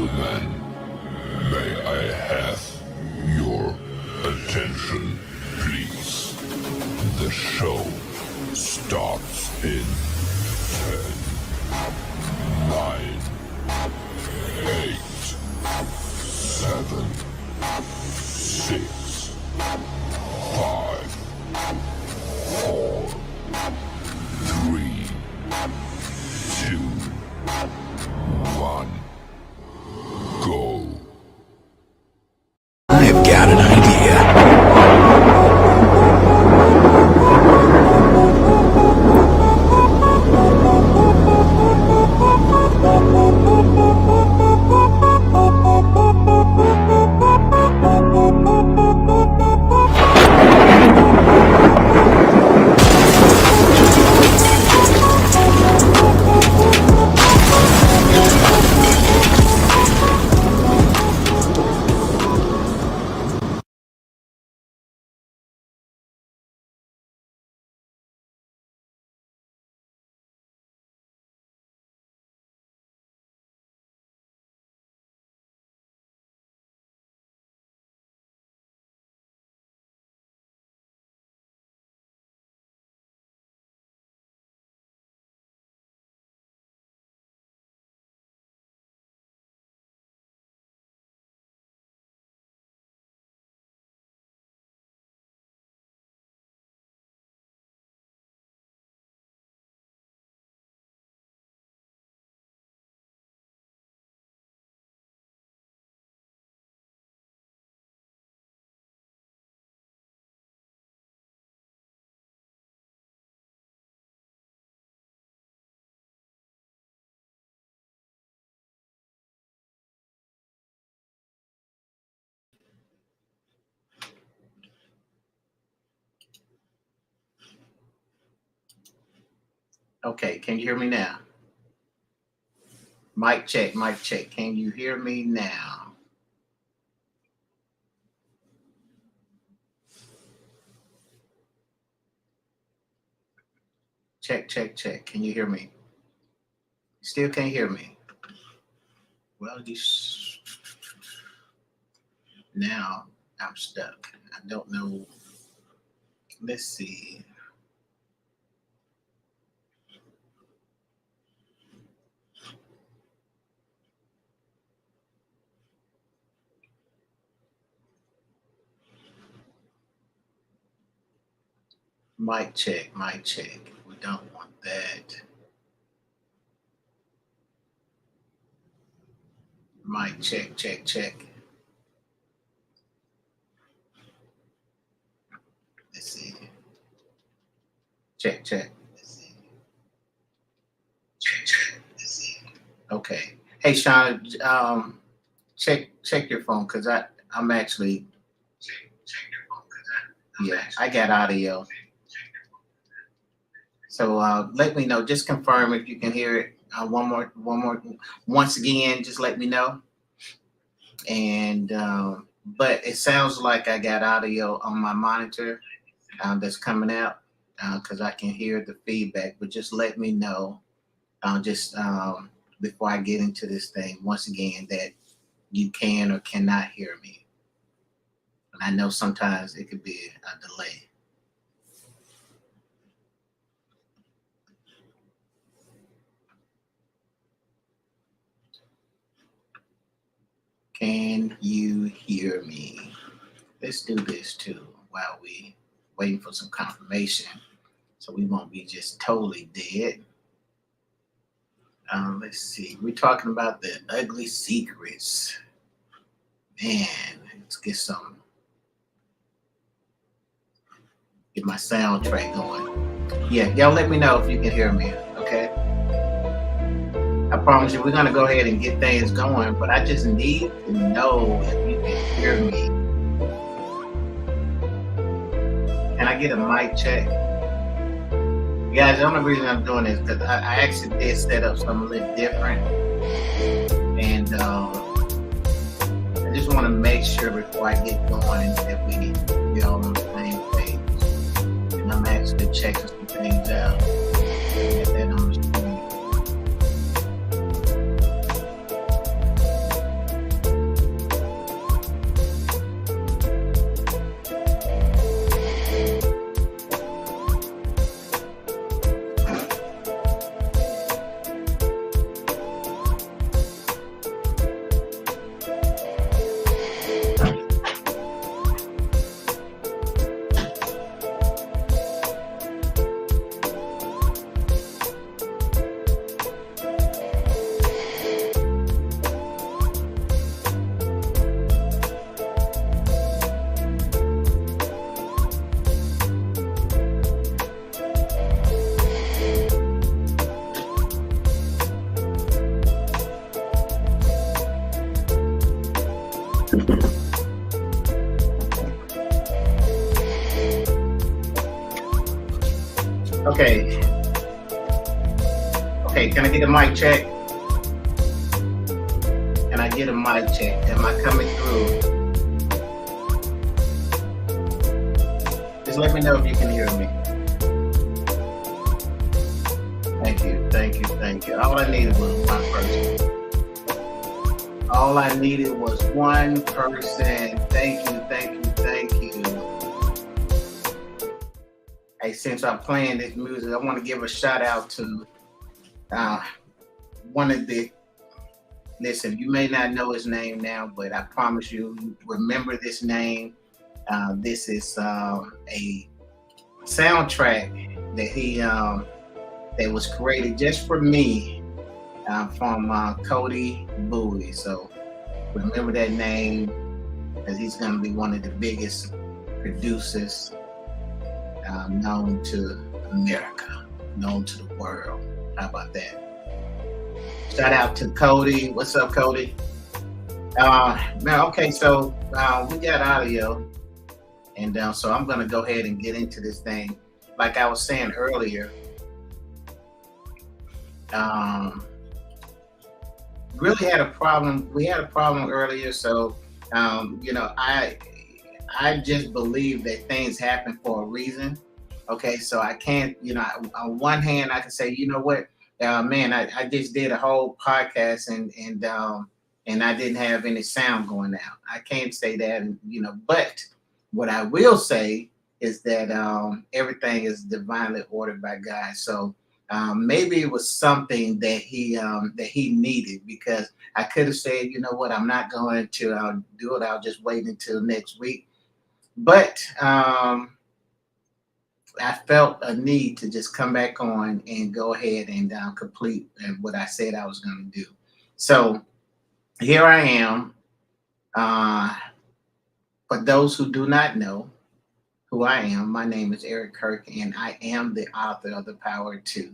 gentlemen, may I have your attention, please? The show starts in 10, 9, 8, 7, 6, 5, 4, 3, 2, 1, go. I've got an idea. Okay, can you hear me now? Mic check, mic check. Can you hear me now? Check, check, check. Can you hear me? Still can't hear me. Well, now I'm stuck. I don't know. Let's see. Mic check, mic check. We don't want that. Mic check, check, check. Let's see. Check, check. Let's see. Check, check. Let's see. Okay. Hey, Sean, check your phone because I'm actually. Check your phone because I got audio. So let me know. Just confirm if you can hear it. Once again, just let me know. And but it sounds like I got audio on my monitor that's coming out because I can hear the feedback. But just let me know. Before I get into this thing, once again, that you can or cannot hear me. And I know sometimes it could be a delay. Can you hear me? Let's do this too while we waiting for some confirmation so we won't be just totally dead. Let's see. We're talking about the ugly secrets. Man, let's get my soundtrack going. Yeah, y'all let me know if you can hear me, okay? I promise you, we're gonna go ahead and get things going, but I just need to know if you can hear me. Can I get a mic check? Guys, the only reason I'm doing this is because I actually did set up something a little different. And I just want to make sure before I get going that we all on the same page. And I'm actually checking some things out. Get that on the screen. Okay. Okay, can I get a mic check? Can I get a mic check? Am I coming through? Just let me know if you can hear me. Thank you, thank you, thank you. All I needed was one person. All I needed was one person. Thank you, thank you, thank you. Hey, since I'm playing this music, I want to give a shout out to one of the, listen, you may not know his name now, but I promise you remember this name. This is a soundtrack that he that was created just for me from Cody Bowie. So remember that name, because he's going to be one of the biggest producers known to America, known to the world. How about that? Shout out to Cody. What's up, Cody? Now, okay, so we got audio, and so I'm going to go ahead and get into this thing. Like I was saying earlier, really had a problem. We had a problem earlier, so I just believe that things happen for a reason. Okay, so I can't, on one hand, I can say, you know what, man, I just did a whole podcast and I didn't have any sound going out. I can't say that, but what I will say is that everything is divinely ordered by God. So maybe it was something that he needed, because I could have said, you know what, I'm not going to do it. I'll just wait until next week. But I felt a need to just come back on and go ahead and complete what I said I was going to do. So here I am. For those who do not know who I am, my name is Eric Kirk, and I am the author of The Power To.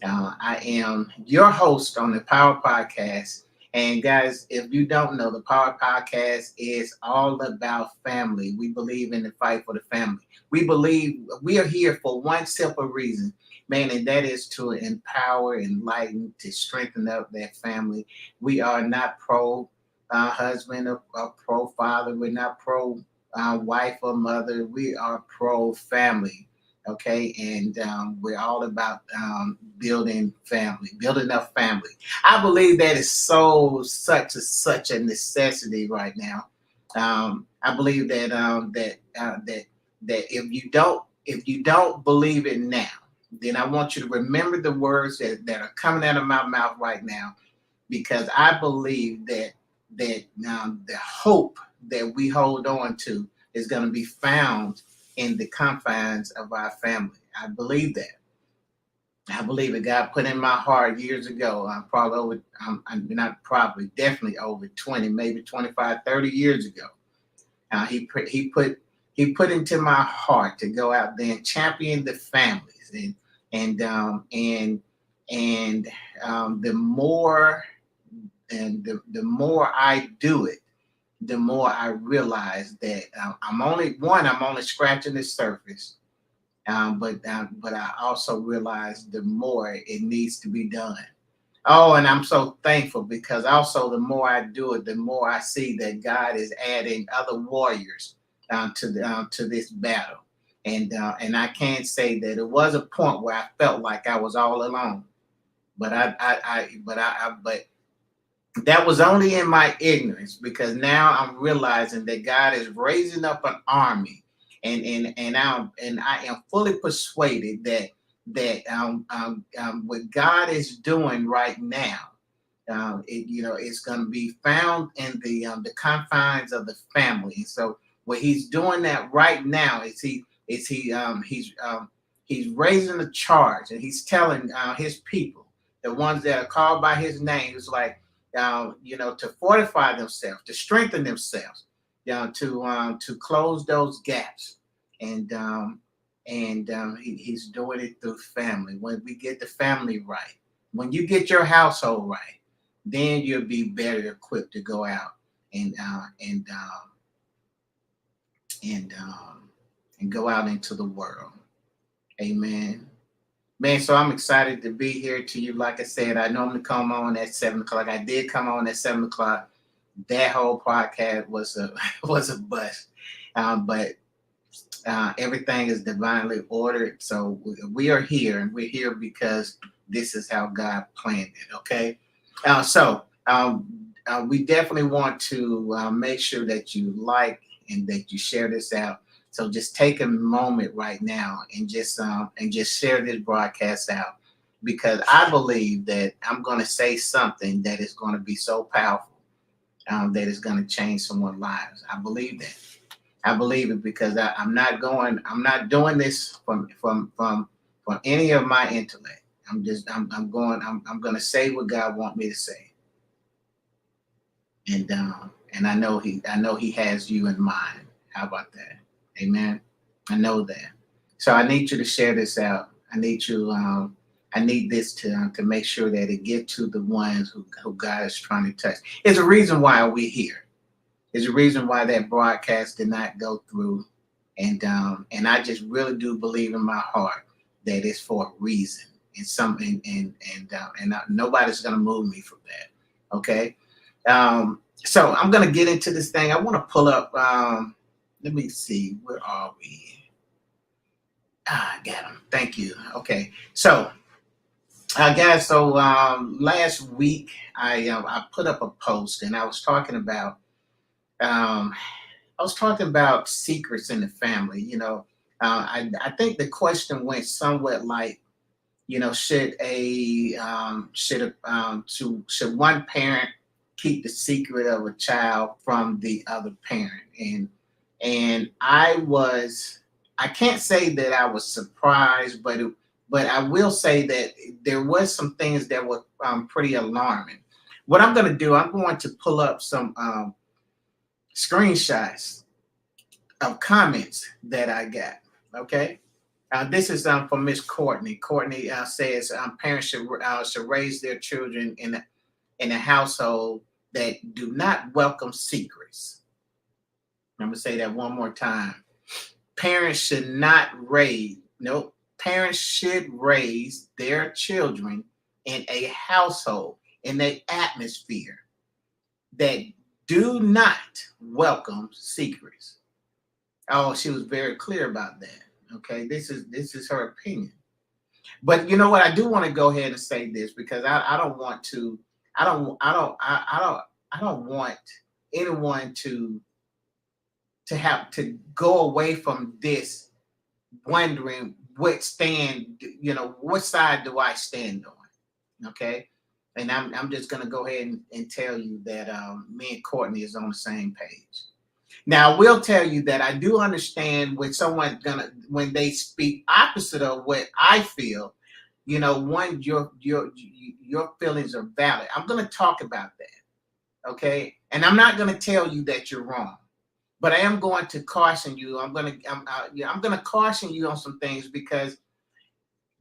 I am your host on the Power Podcast. And guys, if you don't know, the Power Podcast is all about family. We believe in the fight for the family. We believe we are here for one simple reason, man, and that is to empower, enlighten, to strengthen up that family. We are not pro husband or pro father. We're not pro wife or mother. We are pro family. Okay, and we're all about building family, building up family. I believe that is such a necessity right now. I believe that that if you don't believe it now, then I want you to remember the words that are coming out of my mouth right now, because I believe that the hope that we hold on to is going to be found in the confines of our family. I believe that. I believe it. God put in my heart years ago. Definitely over 20, maybe 25, 30 years ago. He put into my heart to go out there and champion the families, and the more I do it, the more I realize that I'm only scratching the surface, but I also realize the more it needs to be done. Oh, and I'm so thankful, because also the more I do it, the more I see that God is adding other warriors to this battle, and I can't say that it was a point where I felt like I was all alone, but but that was only in my ignorance, because now I'm realizing that God is raising up an army, and I am fully persuaded that what God is doing right now, it's going to be found in the confines of the family. So what He's doing that right now is he's raising a charge, and He's telling His people, the ones that are called by His name, it's like, to fortify themselves, to strengthen themselves, to close those gaps, and He's doing it through family. When we get the family right, when you get your household right, then you'll be better equipped to go out and go out into the world. Amen. Man, so I'm excited to be here to you. Like I said, I normally come on at 7 o'clock. I did come on at 7 o'clock. That whole podcast was a was a bust. But everything is divinely ordered. So we are here, and we're here because this is how God planned it. Okay. We definitely want to make sure that you like and that you share this out. So just take a moment right now and just share this broadcast out, because I believe that I'm going to say something that is going to be so powerful, that is going to change someone's lives. I believe that. I believe it because I'm not doing this from any of my intellect. I'm going to say what God wants me to say. And I know he has you in mind. How about that? Amen. I know that. So I need you to share this out. I need this to make sure that it get to the ones who God is trying to touch. It's a reason why we're here. There's a reason why that broadcast did not go through, and I just really do believe in my heart that it's for a reason, and something, and nobody's gonna move me from that. Okay, so I'm gonna get into this thing. I want to pull up. Let me see, where are we? I got them. Thank you. Okay, so guys, so last week I put up a post, and I was talking about. I was talking about secrets in the family. I think the question went somewhat like, should one parent keep the secret of a child from the other parent? And I can't say that I was surprised, but I will say that there was some things that were pretty alarming. What I'm going to do, I'm going to pull up some screenshots of comments that I got. Okay, this is from Miss Courtney. Courtney says parents should raise their children in a household that do not welcome secrets. I'm gonna say that one more time. Parents should raise their children in a household, in an atmosphere that do not welcome secrets. Oh, she was very clear about that. Okay, this is her opinion. But you know what? I do want to go ahead and say this, because I don't want anyone to have to go away from this wondering what side do I stand on. Okay. And I'm just going to go ahead and tell you that me and Courtney is on the same page. Now, I will tell you that I do understand when they speak opposite of what I feel. One, your feelings are valid. I'm going to talk about that, okay? And I'm not going to tell you that you're wrong, but I am going to caution you. I'm going to caution you on some things, because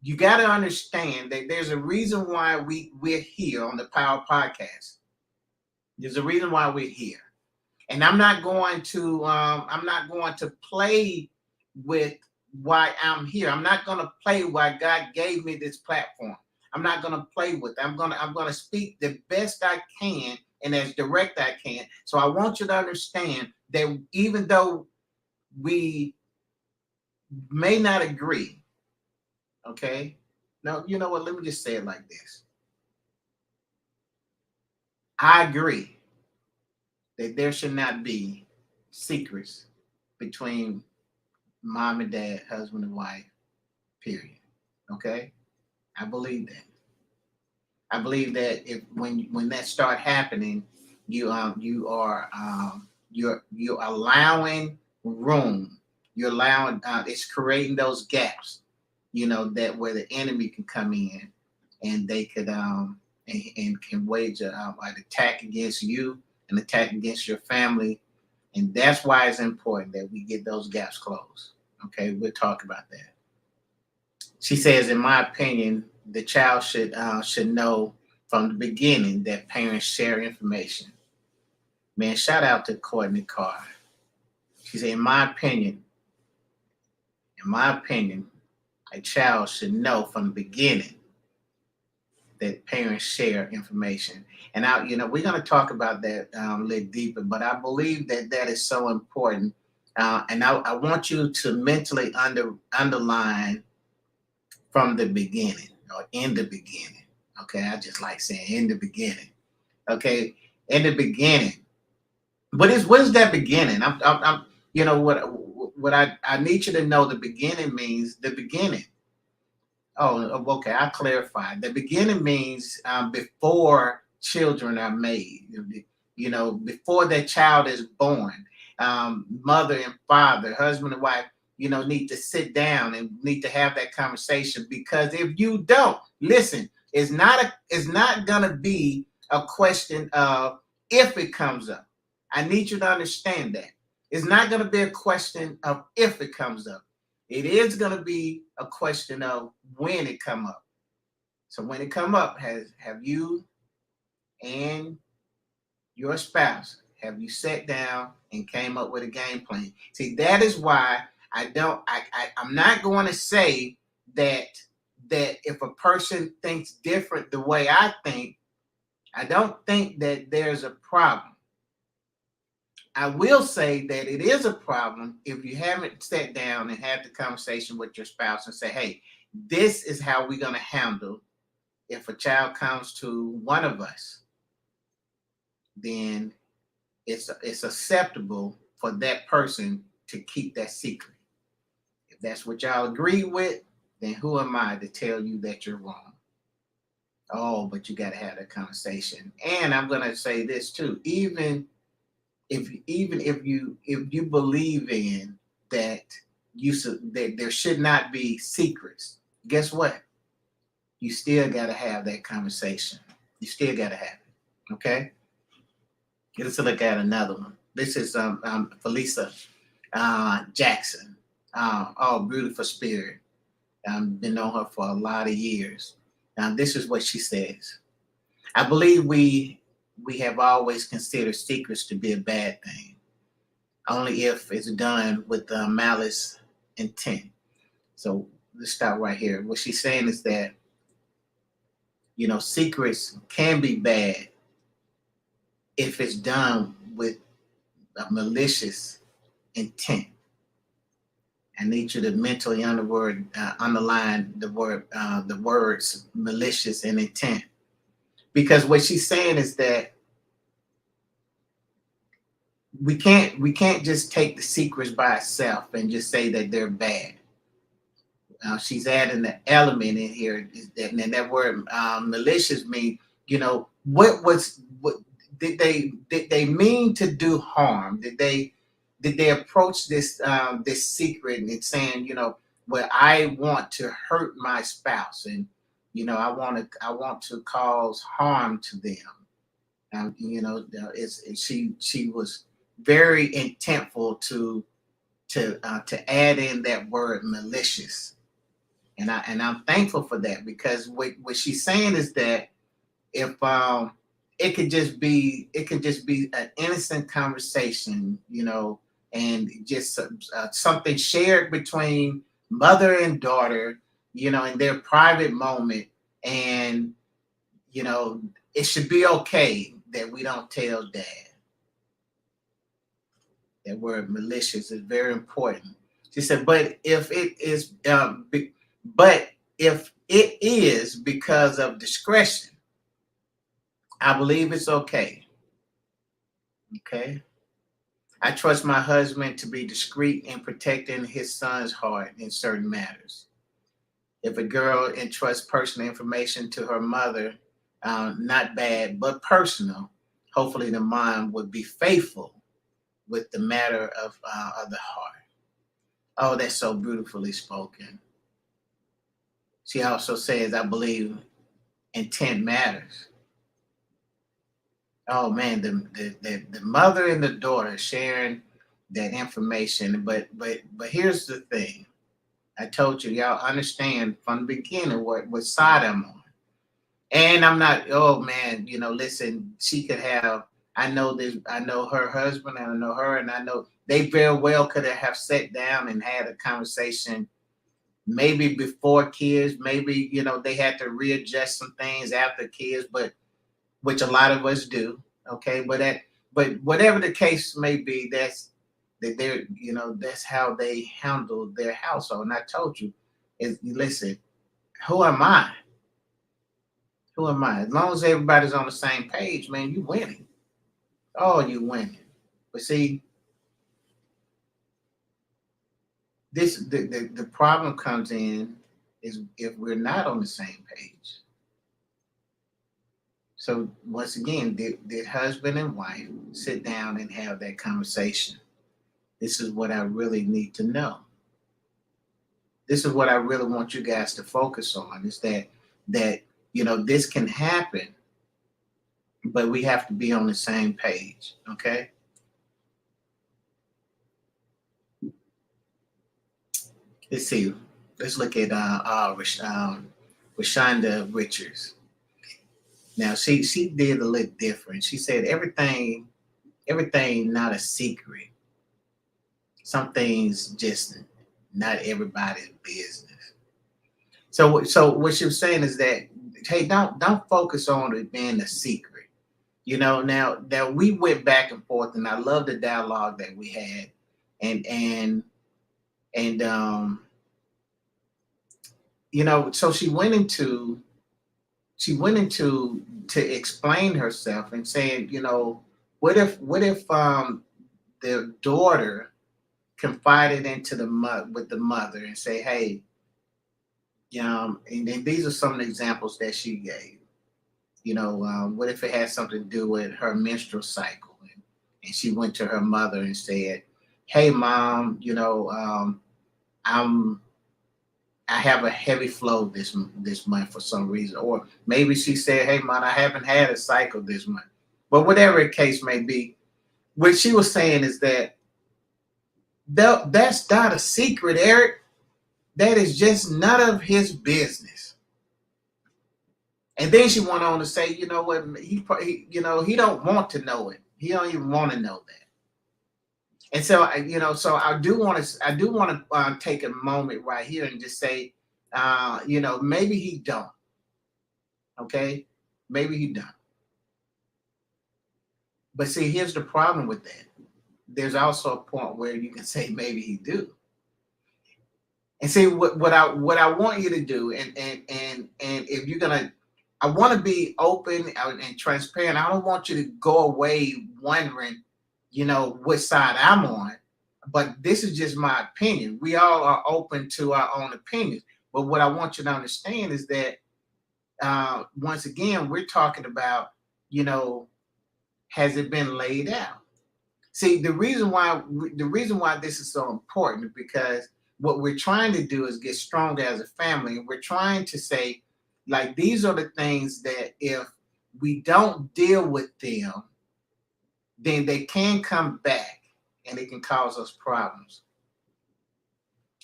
you got to understand that there's a reason why we're here on the Power Podcast. There's a reason why we're here, and I'm not going to play with why I'm here. I'm not going to play why God gave me this platform. I'm not going to play with it. I'm going to speak the best I can and as direct I can. So I want you to understand that even though we may not agree. Okay. Now, you know what? Let me just say it like this. I agree that there should not be secrets between mom and dad, husband and wife, period. Okay. I believe that. I believe that when that start happening, you're allowing room. You're allowing it's creating those gaps, that where the enemy can come in, and they could and can wage an attack against you, an attack against your family, and that's why it's important that we get those gaps closed. Okay, we'll talk about that. She says, in my opinion, the child should know from the beginning that parents share information. Man, shout out to Courtney Carr. She said, in my opinion, A child should know from the beginning that parents share information. And we're going to talk about that a little deeper, but I believe that that is so important. And I want you to mentally underline from the beginning or in the beginning. Okay, I just like saying in the beginning. Okay, in the beginning. What is that beginning? I'm what I need you to know. The beginning means the beginning. Oh, okay. I clarify. The beginning means before children are made. Before that child is born, mother and father, husband and wife, need to sit down and need to have that conversation. Because if you don't listen, it's not gonna be a question of if it comes up. I need you to understand that it's not gonna be a question of if it comes up. It is going to be a question of when it come up. So when it come up, have you and your spouse, have you sat down and came up with a game plan? See, that is why I'm not going to say that if a person thinks different the way I think, I don't think that there's a problem. I will say that it is a problem if you haven't sat down and had the conversation with your spouse and say, hey, this is how we're going to handle if a child comes to one of us, then it's acceptable for that person to keep that secret. If that's what y'all agree with, then who am I to tell you that you're wrong? Oh, but you got to have that conversation. And I'm going to say this too, even if you believe in that that there should not be secrets, guess what? You still got to have that conversation. You still got to have it. Okay. Let's look at another one. This is Felisa Jackson. Oh, beautiful spirit. Been knowing her for a lot of years. Now, this is what she says. I believe we have always considered secrets to be a bad thing, only if it's done with malice intent. So let's start right here. What she's saying is that, secrets can be bad if it's done with a malicious intent. I need you to mentally underline the words malicious and intent. Because what she's saying is that we can't just take the secrets by itself and just say that they're bad. She's adding the element in here, and that word malicious means, what did they mean to do harm? Did they approach this secret and saying, well, I want to hurt my spouse, and I want to cause harm to them. She was very intentful to add in that word malicious, and I'm thankful for that, because what she's saying is that if it could just be an innocent conversation, and just something shared between mother and daughter, in their private moment, and it should be okay that we don't tell dad. That word malicious is very important. She said, but if it is because of discretion, I believe it's okay. Okay. I trust my husband to be discreet in protecting his son's heart in certain matters. If a girl entrusts personal information to her mother, not bad, but personal, hopefully the mom would be faithful with the matter of the heart. Oh, that's so beautifully spoken. She also says, I believe intent matters. Oh man, the mother and the daughter sharing that information. But here's the thing. I told you, y'all understand from the beginning what side I'm on. And I'm not, oh man, listen, she could have, I know her husband, and I know her, and I know they very well could have sat down and had a conversation maybe before kids, maybe they had to readjust some things after kids, but which a lot of us do. Okay, but whatever the case may be, that's how they handle their household. And I told you, is listen, who am I? Who am I? As long as everybody's on the same page, man, you winning. Oh, you winning. But see, the problem comes in is if we're not on the same page. So once again, did husband and wife sit down and have that conversation? This is what I really need to know. This is what I really want you guys to focus on, is that this can happen, but we have to be on the same page. Okay. Let's see. Let's look at Rashonda Richards. Now she did a little different. She said everything not a secret. Some things just not everybody's business. So what she was saying is that, hey, don't focus on it being a secret. Now we went back and forth, and I love the dialogue that we had, and so she went into to explain herself and saying, what if the daughter confided into the mother and say, hey, and then these are some of the examples that she gave. What if it had something to do with her menstrual cycle, and she went to her mother and said, hey, mom, I have a heavy flow this month for some reason. Or maybe she said, hey, mom, I haven't had a cycle this month. But whatever the case may be, what she was saying is that's not a secret, Eric. That is just none of his business. And then she went on to say, you know what, he don't want to know it. He don't even want to know that. And so, I do want to take a moment right here and just say, maybe he don't. Okay, maybe he don't. But see, here's the problem with that. There's also a point where you can say maybe he do. And see what I want you to do, and if you're gonna, I want to be open and transparent. I don't want you to go away wondering, which side I'm on. But this is just my opinion. We all are open to our own opinions. But what I want you to understand is that once again, we're talking about, has it been laid out? See, the reason why this is so important is because what we're trying to do is get stronger as a family. And we're trying to say, like, these are the things that if we don't deal with them, then they can come back and it can cause us problems.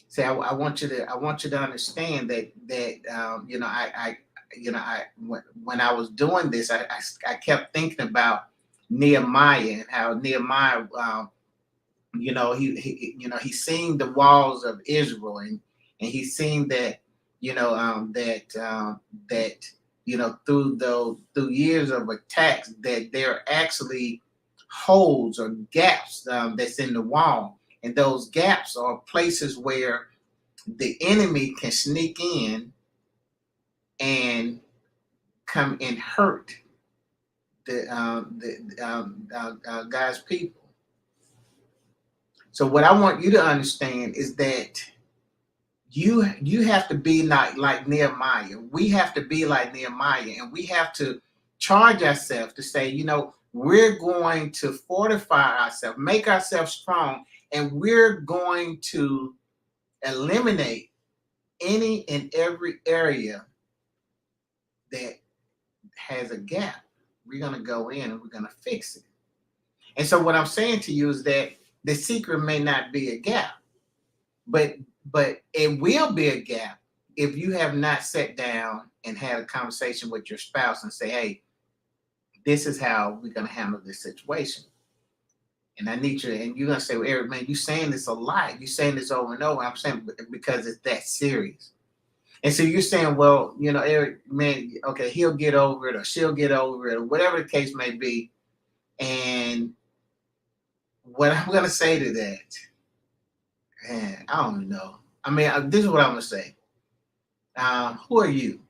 See, I want you to understand that when I was doing this, I kept thinking about Nehemiah and how Nehemiah, he seen the walls of Israel, and he seen that, through years of attacks, that there are actually holes or gaps that's in the wall, and those gaps are places where the enemy can sneak in and come and hurt God's people. So what I want you to understand is that you have to be like Nehemiah. We have to be like Nehemiah, and we have to charge ourselves to say, we're going to fortify ourselves, make ourselves strong, and we're going to eliminate any and every area that has a gap. We're going to go in and we're going to fix it. And so what I'm saying to you is that the secret may not be a gap, but it will be a gap if you have not sat down and had a conversation with your spouse and say, hey, this is how we're going to handle this situation. And I need you, and you're gonna say, well, Eric, man, you saying this a lot. You saying this over and over. I'm saying because it's that serious. And so you're saying, well, Eric, man, okay, he'll get over it, or she'll get over it, or whatever the case may be. And what I'm gonna say to that, man, I don't know. I mean, this is what I'm gonna say. Who are you?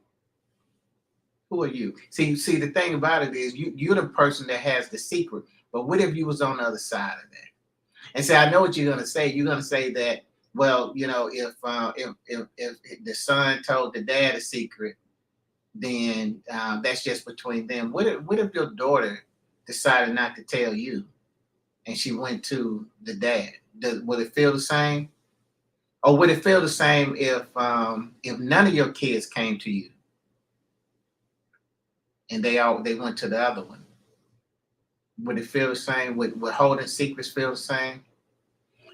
Who are you? See, the thing about it is, you're the person that has the secret. But what if you was on the other side of that? And say, I know what you're gonna say. You're gonna say that, well, if the son told the dad a secret, then that's just between them. What if your daughter decided not to tell you, and she went to the dad? Would it feel the same? Or would it feel the same if none of your kids came to you and they went to the other one? Would it feel the same? Would holding secrets feel the same?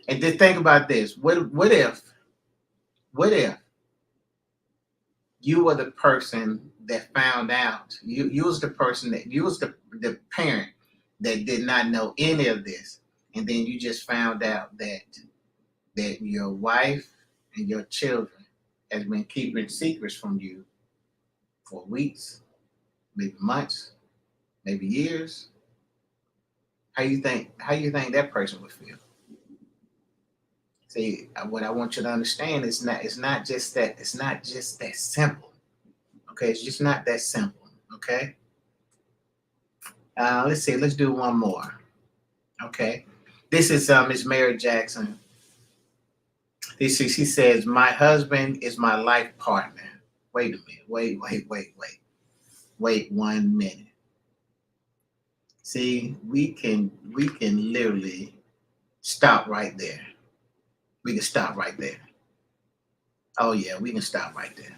And just think about this. What if you were the person that found out? You was the person you was the parent that did not know any of this, and then you just found out that your wife and your children has been keeping secrets from you for weeks, maybe months, maybe years. How you think that person would feel? See, what I want you to understand is it's not just that simple. Okay, it's just not that simple. Okay. Let's see. Let's do one more. Okay. This is Miss Mary Jackson. She says, "My husband is my life partner." Wait a minute. Wait 1 minute. See, we can literally stop right there. We can stop right there. Oh yeah, we can stop right there.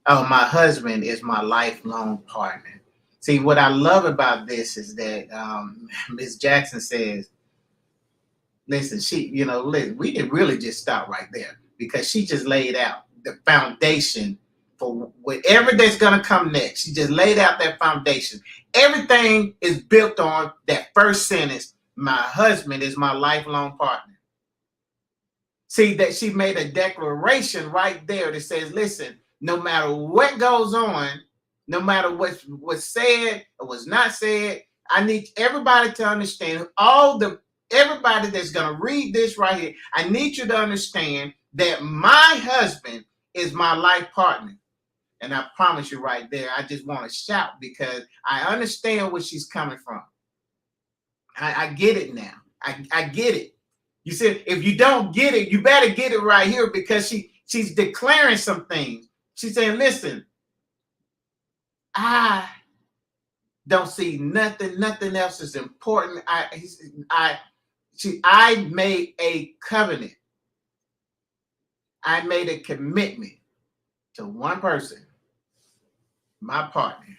Oh, my husband is my lifelong partner. See, what I love about this is that Miss Jackson says, listen, we can really just stop right there, because she just laid out the foundation for whatever that's going to come next. She just laid out that foundation. Everything is built on that first sentence: my husband is my lifelong partner. See, that she made a declaration right there that says, listen, no matter what goes on, no matter what's said or what's not said, I need everybody to understand, everybody that's going to read this right here, I need you to understand that my husband is my life partner. And I promise you right there, I just want to shout, because I understand where she's coming from. I get it now. I get it. You said, if you don't get it, you better get it right here, because she's declaring some things. She's saying, listen, I don't see nothing else is important. I made a covenant. I made a commitment to one person, my partner,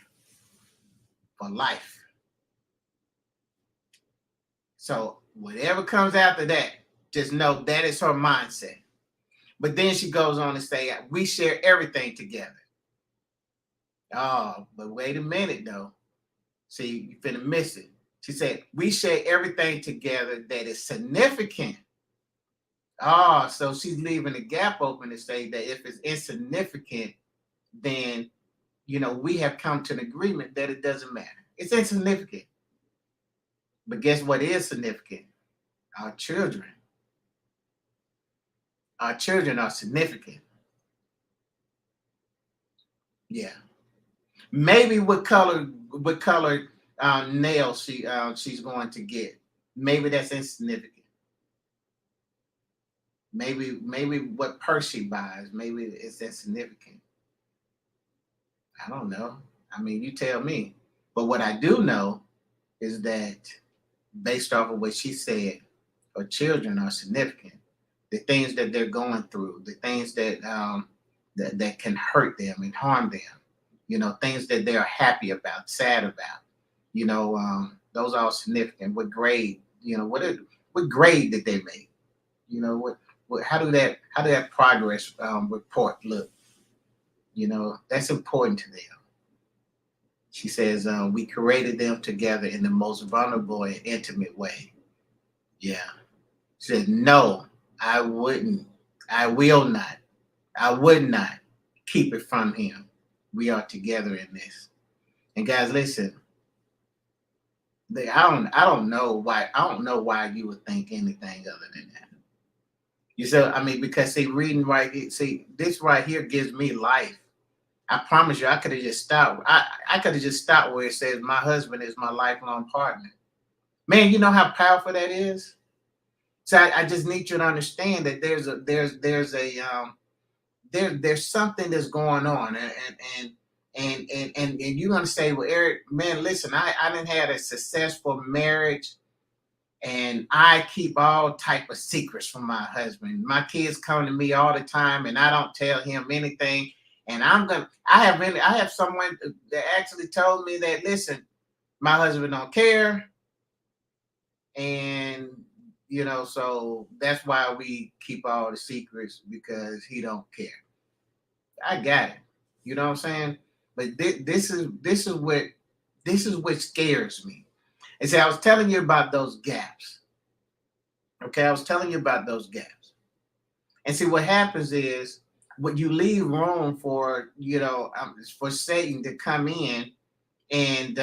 for life. So whatever comes after that, just know that is her mindset. But then she goes on to say, we share everything together. Oh, but wait a minute though. See, you're finna miss it. She said, we share everything together that is significant. Oh, so she's leaving a gap open to say that if it's insignificant, then, we have come to an agreement that it doesn't matter. It's insignificant. But guess what is significant? Our children. Our children are significant. Yeah. Maybe what color nails she's going to get. Maybe that's insignificant. Maybe what purse she buys. Maybe it's insignificant. I don't know. I mean, you tell me. But what I do know is that, based off of what she said, her children are significant. The things that they're going through, the things that that can hurt them and harm them, things that they're happy about, sad about, those are all significant. What grade, what grade did they make? How do that progress report look? That's important to them. She says, we created them together in the most vulnerable and intimate way. Yeah. Said, no, I wouldn't. I will not. I would not keep it from him. We are together in this. And guys, listen, I don't know why. I don't know why you would think anything other than that. You said, I mean, because see, reading right, see, this right here gives me life. I promise you, I could have just stopped. I could have just stopped where it says my husband is my lifelong partner. Man, you know how powerful that is. So I just need you to understand that there's something that's going on, and you're gonna say, well, Eric, man, listen, I didn't have a successful marriage, and I keep all type of secrets from my husband. My kids come to me all the time, and I don't tell him anything. And I have someone that actually told me that, listen, my husband don't care, and so that's why we keep all the secrets because he don't care. I got it. You know what I'm saying? But this is what scares me. And see, I was telling you about those gaps. Okay, I was telling you about those gaps. And see, what happens is when you leave room for for Satan to come in and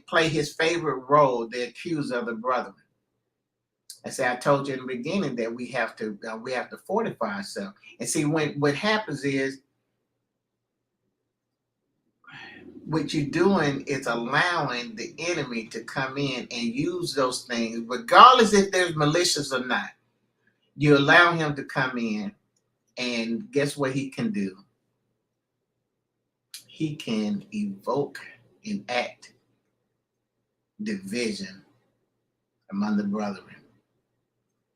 play his favorite role, the accuser of the brethren. I say I told you in the beginning that we have to fortify ourselves. And see, when what happens is what you're doing is allowing the enemy to come in and use those things, regardless if there's malicious or not. You allow him to come in, and guess what he can do? He can evoke and act division among the brethren.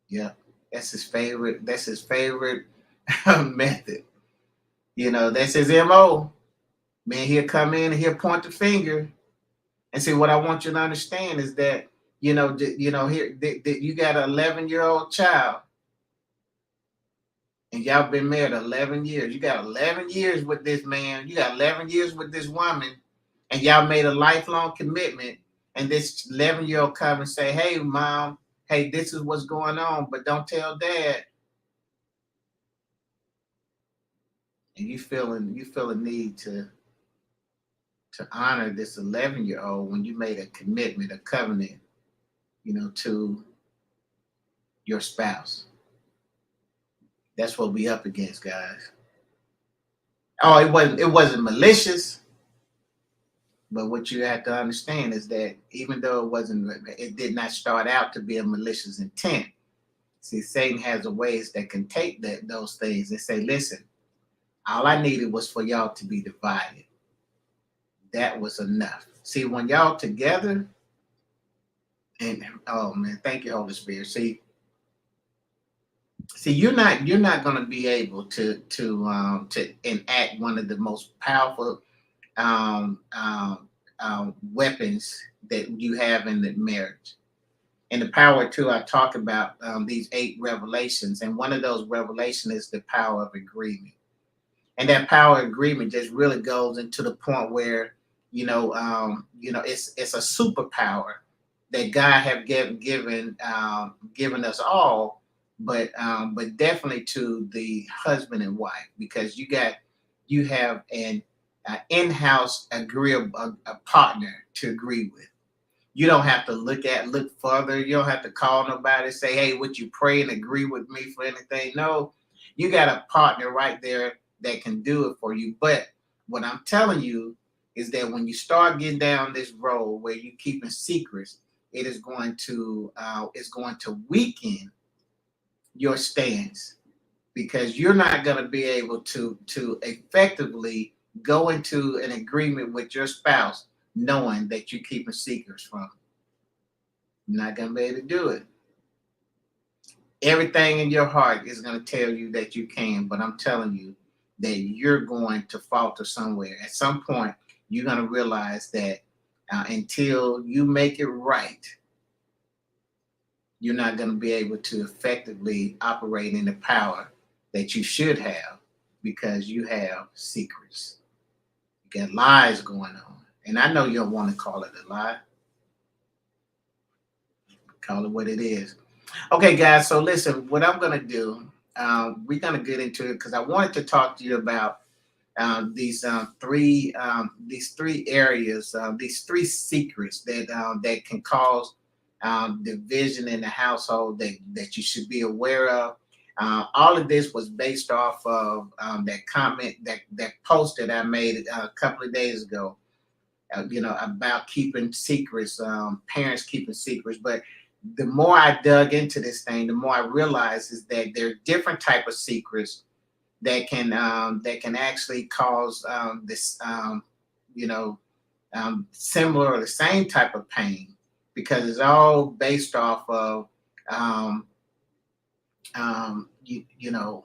Yeah, that's his favorite. That's his favorite method. That's his MO. Man, he'll come in and he'll point the finger. And see, what I want you to understand is that here that you got an 11-year-old child, and y'all been married 11 years. You got 11 years with this man. You got 11 years with this woman, and y'all made a lifelong commitment. And this 11-year-old come and say, "Hey, mom, hey, this is what's going on, but don't tell dad." And you feel a need to honor this 11-year-old when you made a commitment, a covenant, to your spouse. That's what we up against, guys. Oh, it wasn't malicious, but what you have to understand is that even though it did not start out to be a malicious intent. See, Satan has a ways that can take those things and say, listen, all I needed was for y'all to be divided. That was enough. See, when y'all together, and oh man, thank you, Holy Spirit. See, you're not going to be able to enact one of the most powerful weapons that you have in the marriage. And the power too, I talk about these 8 revelations, and one of those revelations is the power of agreement. And that power of agreement just really goes into the point where it's a superpower that God have given us all, but definitely to the husband and wife, because you have an in-house agreeable a partner to agree with. You don't have to look further. You don't have to call nobody and say, "Hey, would you pray and agree with me for anything?" No, you got a partner right there that can do it for you. But what I'm telling you is that when you start getting down this road where you're keeping secrets, it's going to weaken your stance, because you're not going to be able to effectively go into an agreement with your spouse knowing that you're keeping secrets from them. You're not going to be able to do it. Everything in your heart is going to tell you that you can, but I'm telling you that you're going to falter somewhere. At some point, you're going to realize that until you make it right, you're not going to be able to effectively operate in the power that you should have, because you have secrets. You got lies going on. And I know you don't want to call it a lie, Call it what it is. Okay, guys. So listen, what I'm gonna do, we're gonna get into it because I wanted to talk to you about these three areas, these three secrets that can cause division in the household that you should be aware of. All of this was based off of that comment that post that I made a couple of days ago. About keeping secrets, parents keeping secrets. But the more I dug into this thing, the more I realized is that there are different type of secrets that can actually cause this similar or the same type of pain because it's all based off of um, you know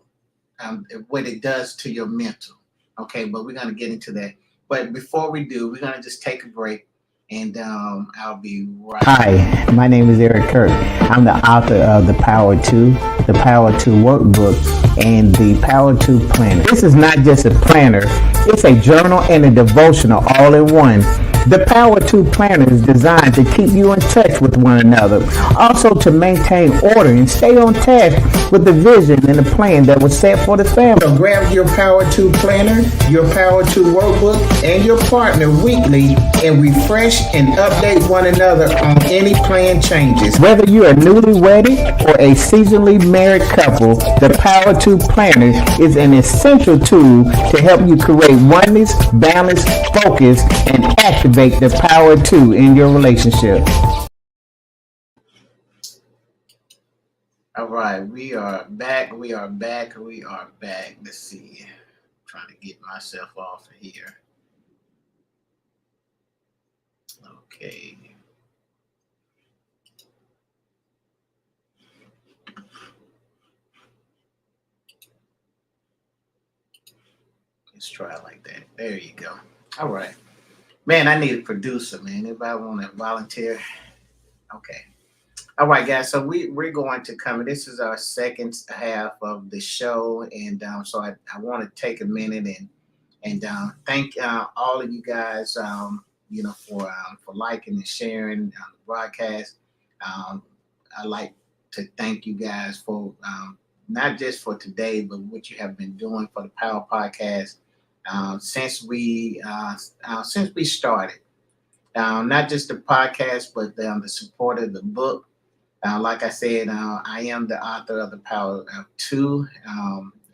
what it does to your mental. Okay, but we're gonna get into that. But before we do, we're gonna just take a break, and I'll be right. Hi, my name is Eric Kirk. I'm the author of The Power 2, The Power 2 Workbook, and The Power 2 Planner. This is not just a planner, it's a journal and a devotional all in one. The Power 2 Planner is designed to keep you in touch with one another, also to maintain order and stay on task with the vision and the plan that was set for the family. So grab your Power 2 Planner, your Power 2 Workbook, and your partner weekly and refresh and update one another on any planned changes. Whether you're a newly wedded or a seasonally married couple, the Power 2 Planner is an essential tool to help you create oneness, balance, focus, and activate the Power 2 in your relationship. All right, we are back. We are back. We are back. Let's see. I'm trying to get myself off of here. Okay. Let's try it like that. There you go. All right. Man, I need a producer, man. Anybody want to volunteer? Okay. All right, guys. So we're going to come. This is our second half of the show, and so I want to take a minute and thank all of you guys. For liking and sharing the broadcast. I like to thank you guys for not just for today, but what you have been doing for the Power Podcast since we started. Not just the podcast, but the support of the book. Like I said, I am the author of The Power 2,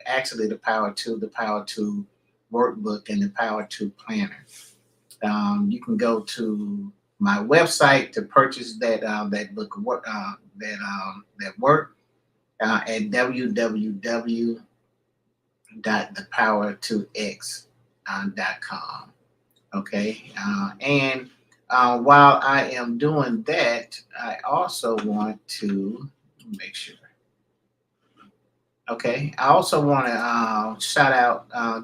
actually The Power 2, The Power 2 Workbook, and The Power 2 Planner. You can go to my website to purchase that book of work, that work at www.thepower2x.com. Okay, and while I am doing that, I also want to make sure. Okay, I also want to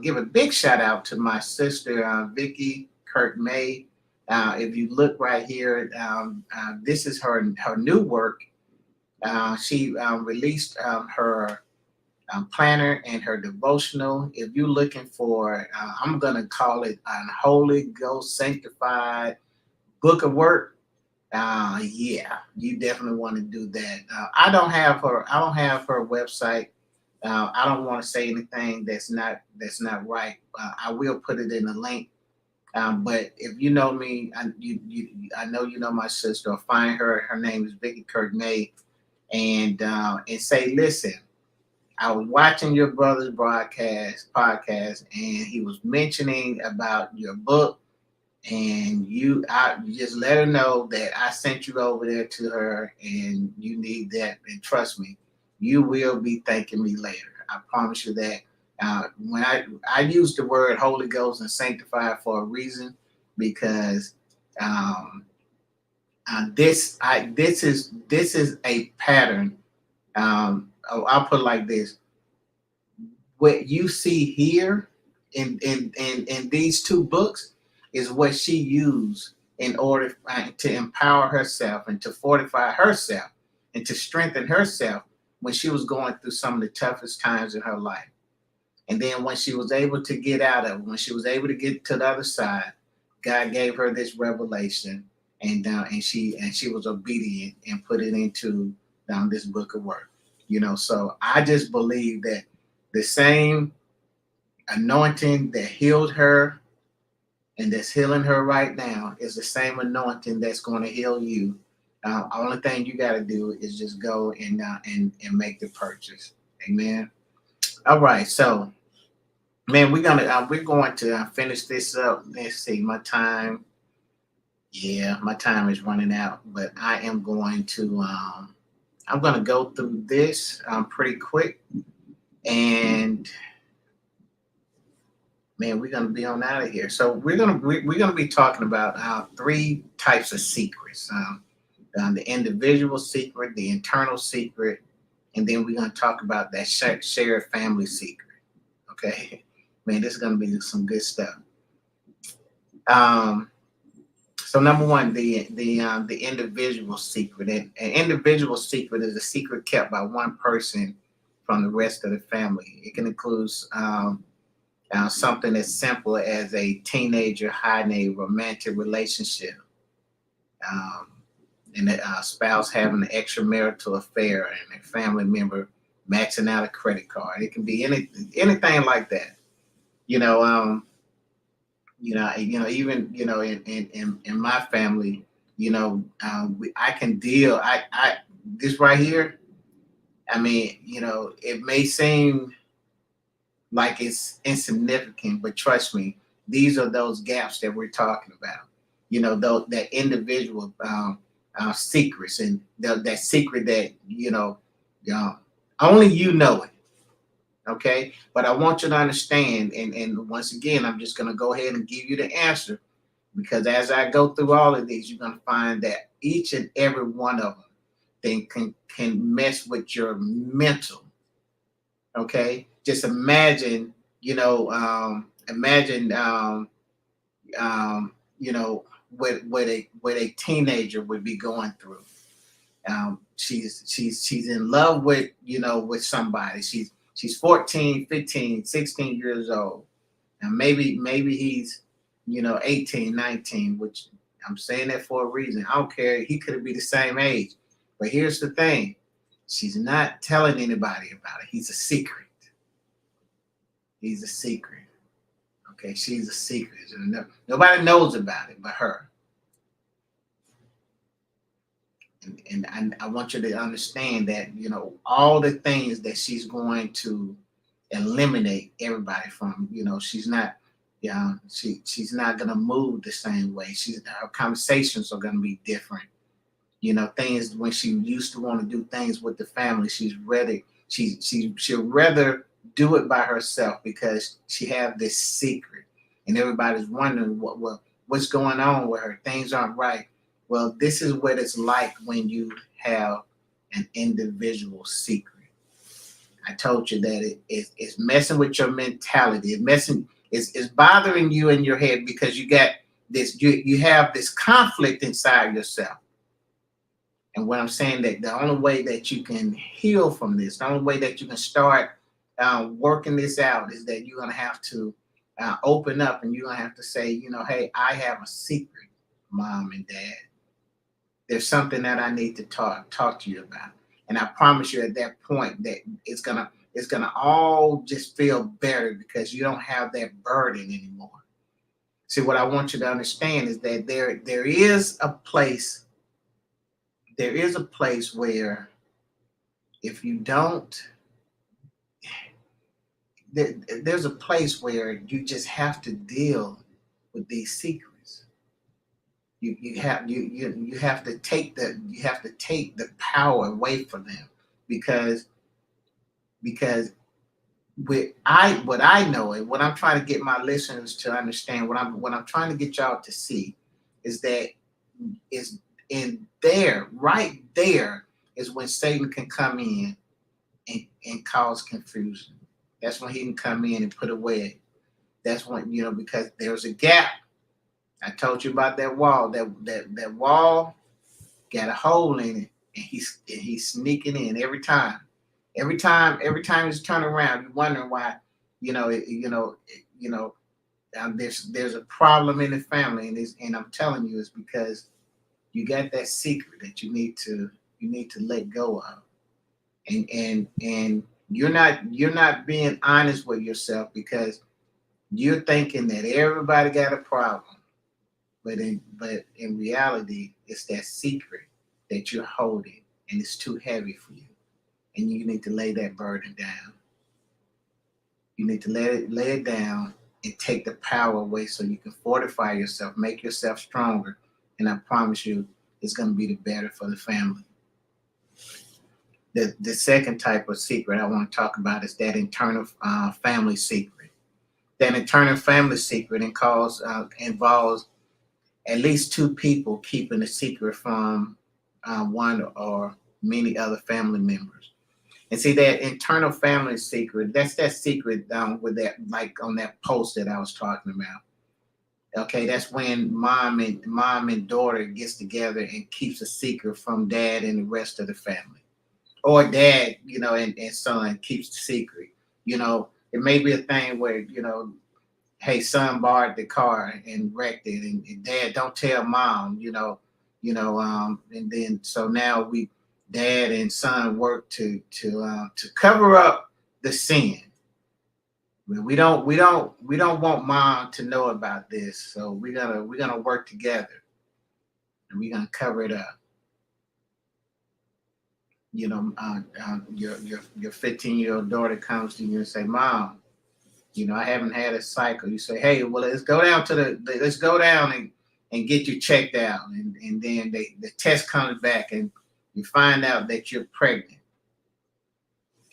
give a big shout out to my sister, Vicky Kirk May. If you look right here, this is her new work. She released her planner and her devotional. If you're looking for, I'm going to call it a Holy Ghost sanctified book of work. Yeah, you definitely want to do that. I don't have her website. I don't want to say anything that's not right. I will put it in the link. But if you know me, I know you know my sister. Find her. Her name is Vicky Kirk May, and say, listen, I was watching your brother's podcast, and he was mentioning about your book, and I just let her know that I sent you over there to her, and you need that. And trust me, you will be thanking me later. I promise you that. When I use the word Holy Ghost and sanctified for a reason, because this is a pattern. I'll put it like this: what you see here in these two books is what she used in order to empower herself and to fortify herself and to strengthen herself when she was going through some of the toughest times in her life. And then when she was able to get out of it, when she was able to get to the other side, God gave her this revelation. and she was obedient and put it into this book of work. So I just believe that the same anointing that healed her and that's healing her right now is the same anointing that's going to heal you. Only thing you got to do is just go and make the purchase. Amen. All right, so man, we're going to finish this up. Let's see, my time. Yeah, my time is running out, but I am going to I'm going to go through this pretty quick, and man, we're going to be on out of here. So we're going to be talking about 3 types of secrets: the individual secret, the internal secret, and then we're going to talk about that shared family secret. Okay, man, this is going to be some good stuff. So number one, the individual secret. An individual secret is a secret kept by one person from the rest of the family. It can include something as simple as a teenager hiding a romantic relationship, and a spouse having an extramarital affair, and a family member maxing out a credit card. It can be anything like that. Even in my family, I can deal. I this right here. I mean, it may seem like it's insignificant, but trust me, these are those gaps that we're talking about. That individual secrets, and that secret that only you know it. Okay, but I want you to understand, and once again, I'm just going to go ahead and give you the answer, because as I go through all of these, you're going to find that each and every one of them can mess with your mental. Okay, just imagine, what a teenager would be going through. She's in love with somebody. She's 14, 15, 16 years old. And maybe he's, 18, 19, which I'm saying that for a reason. I don't care. He could be the same age. But here's the thing. She's not telling anybody about it. He's a secret. He's a secret. Okay, she's a secret. Nobody knows about it but her. And I want you to understand that, all the things that she's going to eliminate everybody from, she's not, she's not going to move the same way. Her conversations are going to be different. Things when she used to want to do things with the family, she'll rather do it by herself because she have this secret, and everybody's wondering what's going on with her. Things aren't right. Well, this is what it's like when you have an individual secret. I told you that it's messing with your mentality. It's bothering you in your head because you got this. You have this conflict inside yourself. And what I'm saying, that the only way that you can heal from this, the only way that you can start working this out, is that you're gonna have to open up, and you're gonna have to say, hey, I have a secret, Mom and Dad. There's something that I need to talk to you about. And I promise you, at that point, that it's gonna all just feel better because you don't have that burden anymore. See, what I want you to understand is that there is a place where if you don't, there's a place where you just have to deal with these secrets. You have to take the power away from them, because what I know, and what I'm trying to get my listeners to understand, what I'm trying to get y'all to see, is that is in there, right there, is when Satan can come in and cause confusion. That's when he can come in and put away. That's when, because there's a gap. I told you about that wall. That wall got a hole in it, and he's sneaking in every time. Every time he's turning around, you're wondering why. There's a problem in the family, and I'm telling you, it's because You got that secret that you need to let go of. And you're not being honest with yourself because you're thinking that everybody got a problem. But in reality, it's that secret that you're holding and it's too heavy for you. And you need to lay that burden down. You need to lay it down and take the power away so you can fortify yourself, make yourself stronger. And I promise you, it's going to be the better for the family. The second type of secret I want to talk about is that internal family secret. That internal family secret involves at least two people keeping a secret from one or many other family members. And see, that internal family secret, that's that secret with that, like on that post that I was talking about. Okay, that's when mom and daughter gets together and keeps a secret from dad and the rest of the family. Or dad, and son keeps the secret. It may be a thing where, hey, son borrowed the car and wrecked it, and dad, don't tell mom, and then so now dad and son work to cover up the sin. We don't want mom to know about this, so we're gonna work together, and we're gonna cover it up. Your 15-year-old daughter comes to you and say, Mom, I haven't had a cycle. You say, hey, well, let's go down and get you checked out. And then the test comes back and you find out that you're pregnant.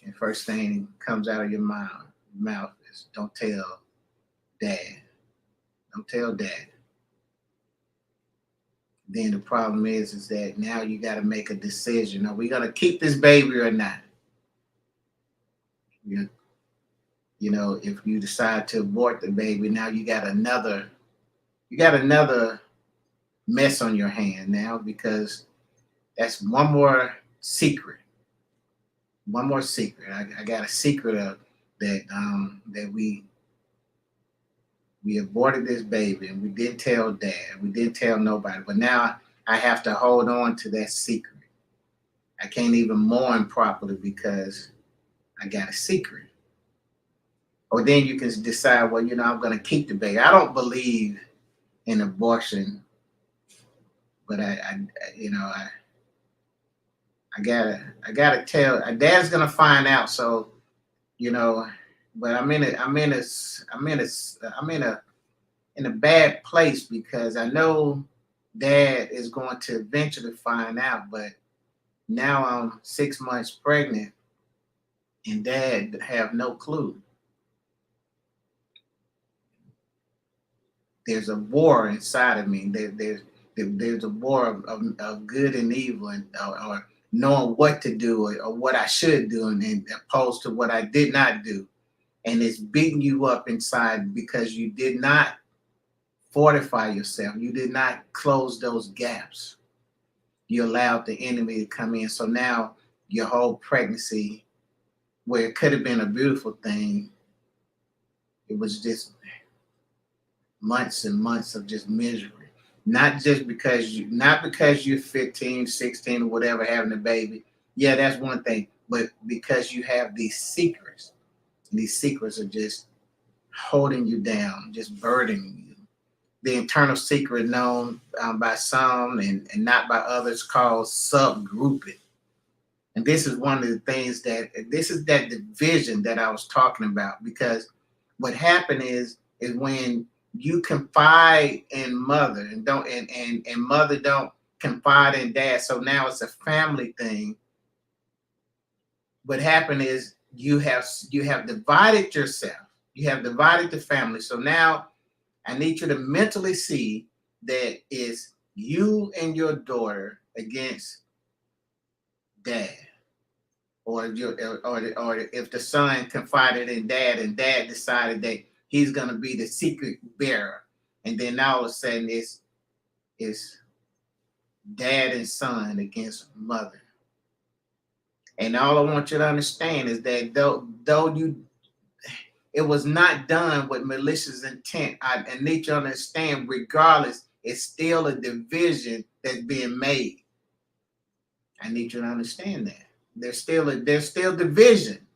And first thing comes out of your mouth is, don't tell dad. Don't tell dad. Then the problem is that now you got to make a decision. Are we going to keep this baby or not? If you decide to abort the baby, now you got another mess on your hand now, because that's one more secret. One more secret. I got a secret of that we aborted this baby and we didn't tell dad. We didn't tell nobody. But now I have to hold on to that secret. I can't even mourn properly because I got a secret. Or then you can decide, well, I'm going to keep the baby. I don't believe in abortion, but I gotta tell. Dad's gonna find out. So, but I'm in a bad place because I know dad is going to eventually find out. But now I'm 6 months pregnant, and dad have no clue. There's a war inside of me. There's a war of good and evil, or knowing what to do or what I should do, and opposed to what I did not do. And it's beating you up inside because you did not fortify yourself. You did not close those gaps. You allowed the enemy to come in. So now your whole pregnancy, where it could have been a beautiful thing, it was just months and months of just misery. Not because you're 15, 16, or whatever, having a baby. Yeah, that's one thing. But because you have these secrets, and these secrets are just holding you down, just burdening you. The internal secret known by some and not by others called subgrouping. And this is one of the things this is that division that I was talking about, because what happened is when you confide in mother and mother don't confide in dad, so now it's a family thing. What happened is you have divided yourself. You have divided the family. So now I need you to mentally see that it's you and your daughter against dad, or if the son confided in dad and dad decided that he's going to be the secret bearer. And then now all of a sudden it's dad and son against mother. And all I want you to understand is that though it was not done with malicious intent, I need you to understand, regardless, it's still a division that's being made. I need you to understand that. There's still division,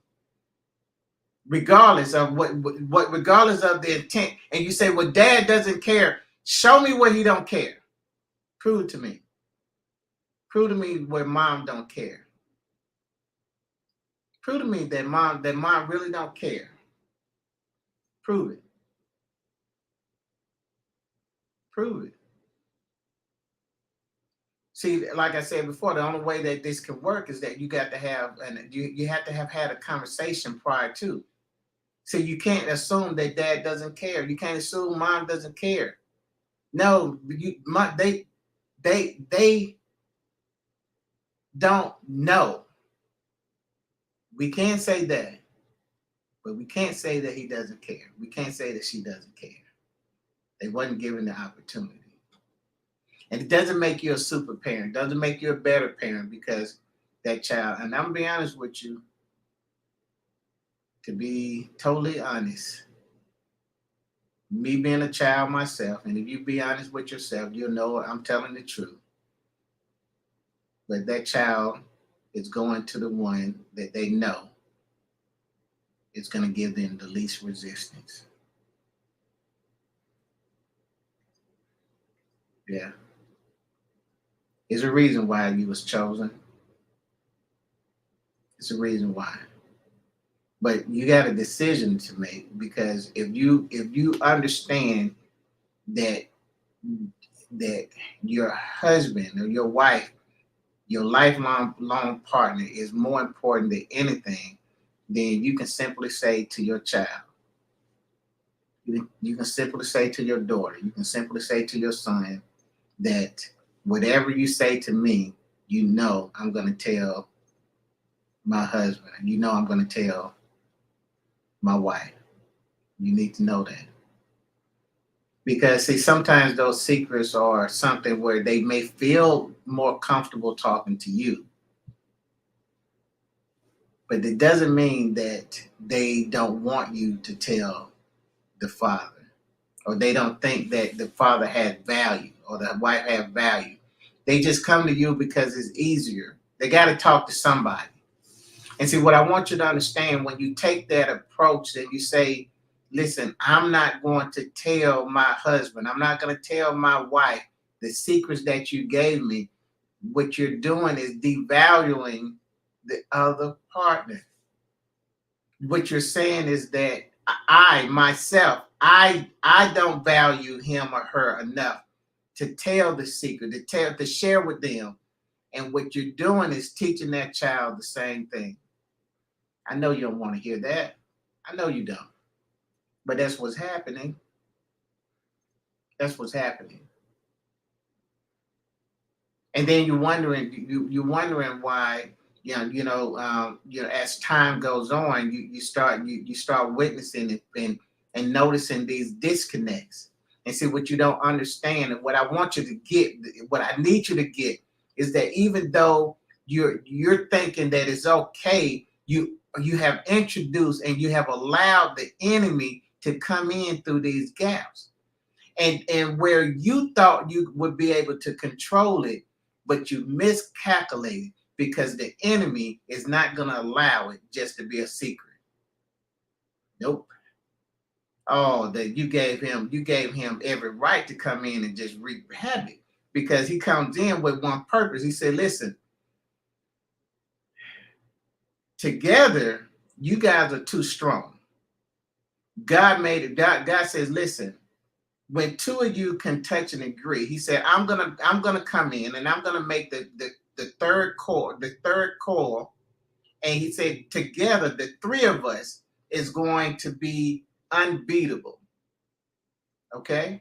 regardless of what regardless of the intent. And you say, well, dad doesn't care. Show me where he don't care. Prove it to me. Prove to me where mom don't care. Prove to me that mom really don't care. Prove it. Prove it. See, like I said before, the only way that this can work is that you got to have, and you have to have had a conversation prior to. So you can't assume that dad doesn't care. You can't assume mom doesn't care. No, they don't know. We can't say that, but we can't say that he doesn't care. We can't say that she doesn't care. They wasn't given the opportunity. And it doesn't make you a super parent. It doesn't make you a better parent because that child, and I'm going to be honest with you, to be totally honest, me being a child myself, and if you be honest with yourself, you'll know I'm telling the truth. But that child is going to the one that they know is going to give them the least resistance. Yeah. There's a reason why you was chosen. It's a reason why. But you got a decision to make, because if you understand that your husband or your wife, your lifelong partner is more important than anything, then you can simply say to your child, you can simply say to your daughter, you can simply say to your son that whatever you say to me, you know I'm going to tell my husband, and you know I'm going to tell my wife. You need to know that. Because, see, sometimes those secrets are something where they may feel more comfortable talking to you. But it doesn't mean that they don't want you to tell the father, or they don't think that the father has value or the wife has value. They just come to you because it's easier. They got to talk to somebody. And see, what I want you to understand, when you take that approach and you say, listen, I'm not going to tell my husband, I'm not going to tell my wife the secrets that you gave me, what you're doing is devaluing the other partner. What you're saying is that I don't value him or her enough to tell the secret, to share with them. And what you're doing is teaching that child the same thing. I know you don't want to hear that. I know you don't. But that's what's happening. That's what's happening. And then you're wondering why, as time goes on, you start witnessing it and noticing these disconnects. And see, what you don't understand, and what I want you to get, what I need you to get, is that even though you're thinking that it's okay, you have introduced and you have allowed the enemy to come in through these gaps. And where you thought you would be able to control it, but you miscalculated, because the enemy is not going to allow it just to be a secret. Nope. Oh, that you gave him every right to come in and just wreak havoc, because he comes in with one purpose. He said, listen, together, you guys are too strong. God made it. God says, listen, when two of you can touch and agree, he said, I'm gonna come in and I'm gonna make the third core, and he said, together, the three of us is going to be unbeatable. Okay?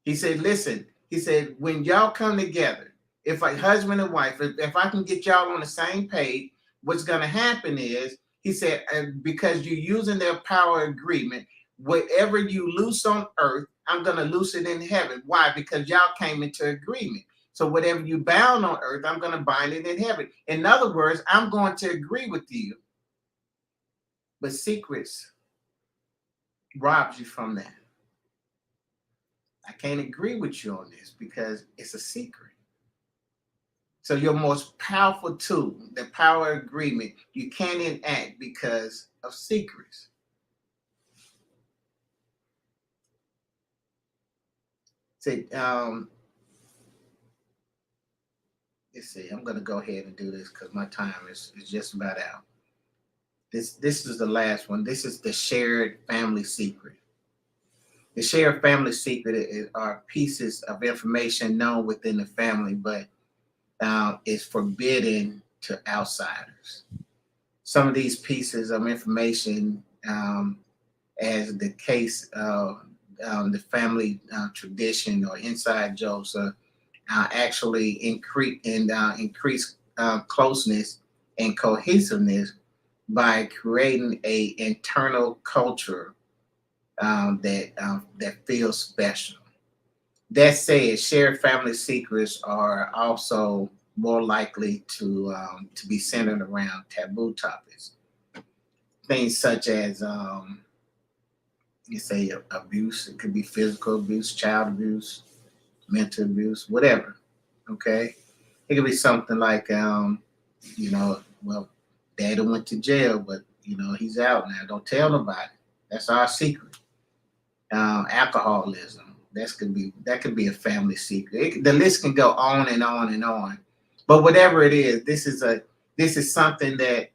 He said, listen, he said, when y'all come together, if a husband and wife, if I can get y'all on the same page, what's going to happen is, he said, because you're using their power agreement, whatever you loose on earth, I'm going to loose it in heaven. Why? Because y'all came into agreement. So whatever you bound on earth, I'm going to bind it in heaven. In other words, I'm going to agree with you. But secrets robs you from that. I can't agree with you on this because it's a secret. So your most powerful tool, the power of agreement, you can't enact because of secrets. See, let's see. I'm gonna go ahead and do this because my time is just about out. This is the last one. This is the shared family secret. The shared family secret are pieces of information known within the family, but is forbidden to outsiders. Some of these pieces of information, as the case of the family tradition or inside jokes, actually increase closeness and cohesiveness by creating a internal culture that feels special. That said, shared family secrets are also more likely to be centered around taboo topics. Things such as you say abuse. It could be physical abuse, child abuse, mental abuse, whatever. Okay, it could be something like well, Daddy went to jail, but he's out now. Don't tell nobody. That's our secret. Alcoholism. That could be a family secret. The list can go on and on and on. But whatever it is, this is something that